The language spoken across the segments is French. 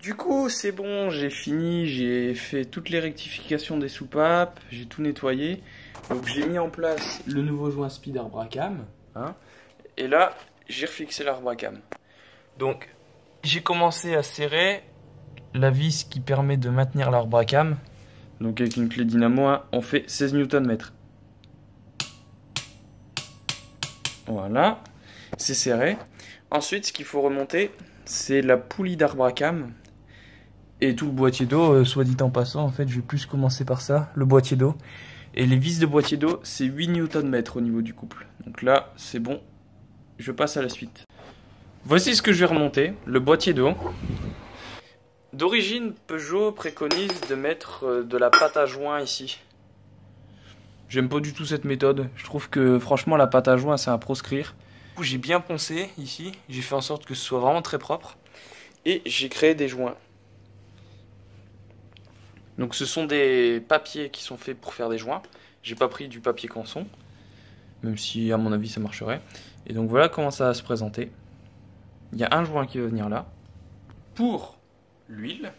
Du coup, c'est bon, j'ai fini, j'ai fait toutes les rectifications des soupapes, j'ai tout nettoyé. Donc j'ai mis en place le nouveau joint speed Arbracam, hein, et là, j'ai refixé l'Arbracam. Donc, j'ai commencé à serrer la vis qui permet de maintenir l'Arbracam. Donc avec une clé dynamo, hein, on fait 16 Nm. Voilà, c'est serré. Ensuite, ce qu'il faut remonter, c'est la poulie d'Arbracam et tout le boîtier d'eau. Soit dit en passant, en fait, je vais plus commencer par ça, le boîtier d'eau. Et les vis de boîtier d'eau, c'est 8 Nm au niveau du couple. Donc là, c'est bon, je passe à la suite. Voici ce que je vais remonter, le boîtier d'eau. D'origine, Peugeot préconise de mettre de la pâte à joint ici. J'aime pas du tout cette méthode. Je trouve que franchement la pâte à joint c'est à proscrire. Du coup j'ai bien poncé ici. J'ai fait en sorte que ce soit vraiment très propre. Et j'ai créé des joints. Donc ce sont des papiers qui sont faits pour faire des joints. J'ai pas pris du papier canson. Même si à mon avis ça marcherait. Et donc voilà comment ça va se présenter. Il y a un joint qui va venir là. Pour l'huile.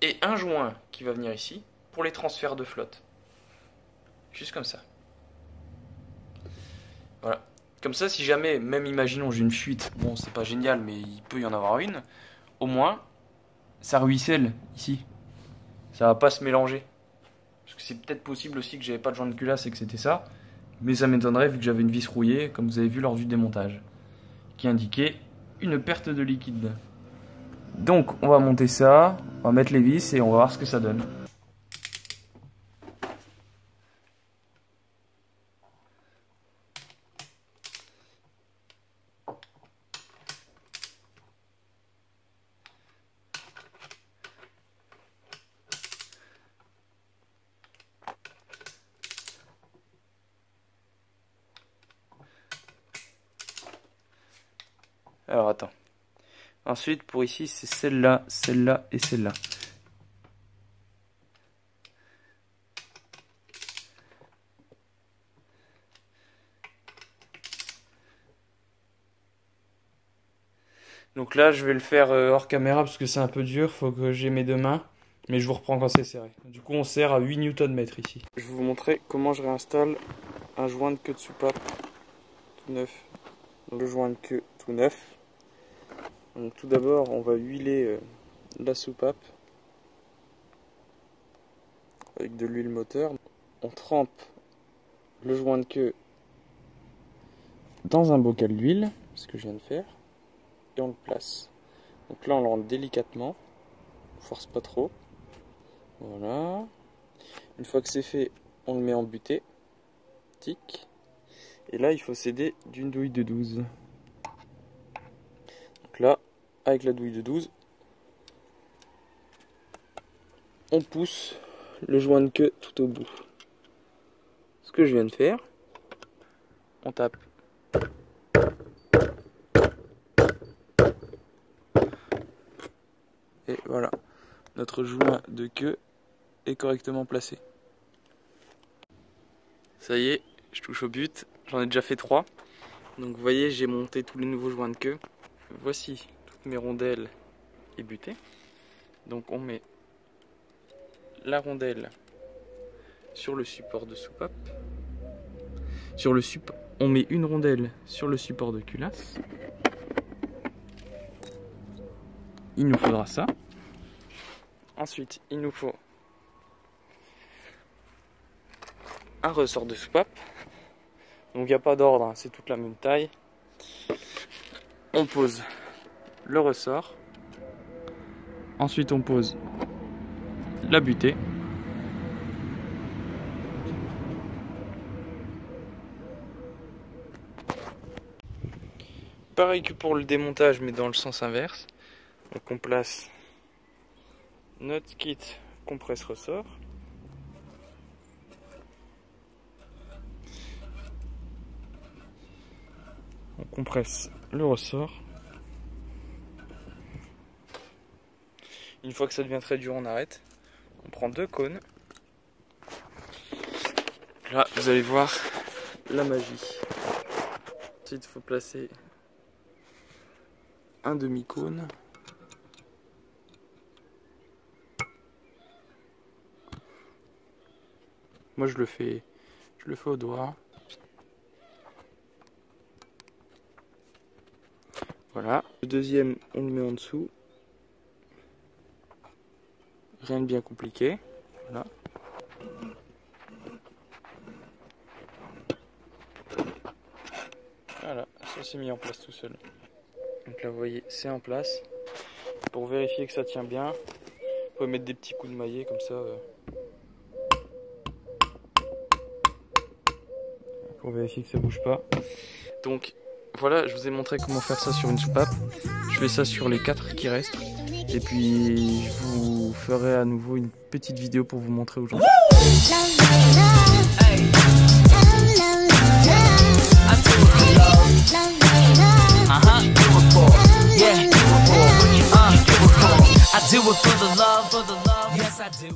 Et un joint qui va venir ici. Pour les transferts de flotte. Juste comme ça. Voilà. Comme ça, si jamais, même imaginons j'ai une fuite, bon c'est pas génial mais il peut y en avoir une, au moins ça ruisselle ici. Ça va pas se mélanger. Parce que c'est peut-être possible aussi que j'avais pas de joint de culasse et que c'était ça. Mais ça m'étonnerait vu que j'avais une vis rouillée, comme vous avez vu lors du démontage. Qui indiquait une perte de liquide. Donc on va monter ça, on va mettre les vis et on va voir ce que ça donne. Alors attends. Ensuite pour ici c'est celle-là, celle-là et celle-là. Donc là je vais le faire hors caméra parce que c'est un peu dur, faut que j'ai mes deux mains. Mais je vous reprends quand c'est serré. Du coup on serre à 8 Nm ici. Je vais vous montrer comment je réinstalle un joint de queue de soupape tout neuf. Donc, le joint de queue tout neuf. Donc tout d'abord on va huiler la soupape avec de l'huile moteur. On trempe le joint de queue dans un bocal d'huile, ce que je viens de faire, et on le place. Donc là on le rentre délicatement, on force pas trop. Voilà. Une fois que c'est fait, on le met en butée. Tic. Et là il faut s'aider d'une douille de 12. Donc là, avec la douille de 12, on pousse le joint de queue tout au bout. Ce que je viens de faire, on tape. Et voilà, notre joint de queue est correctement placé. Ça y est, je touche au but, j'en ai déjà fait 3. Donc vous voyez, j'ai monté tous les nouveaux joints de queue. Voici toutes mes rondelles et butées. Donc on met la rondelle sur le support de soupape. On met une rondelle sur le support de culasse. Il nous faudra ça. Ensuite, il nous faut un ressort de soupape. Donc il n'y a pas d'ordre, hein, c'est toute la même taille. On pose le ressort. Ensuite on pose la butée. Pareil que pour le démontage mais dans le sens inverse. Donc on place notre kit compresse-ressort. On compresse le ressort. Une fois que ça devient très dur, on arrête. On prend 2 cônes. Là, vous allez voir la magie. Ensuite, il faut placer un demi-cône Moi je le fais au doigt. Voilà. Le deuxième, on le met en dessous. Rien de bien compliqué. Voilà. Voilà, ça s'est mis en place tout seul. Donc là vous voyez, c'est en place. Pour vérifier que ça tient bien, vous pouvez mettre des petits coups de maillet comme ça. Pour vérifier que ça bouge pas. Donc voilà, je vous ai montré comment faire ça sur une soupape. Je fais ça sur les 4 qui restent. Et puis je vous ferai à nouveau une petite vidéo pour vous montrer où j'en suis. I do it for the love, yes I do.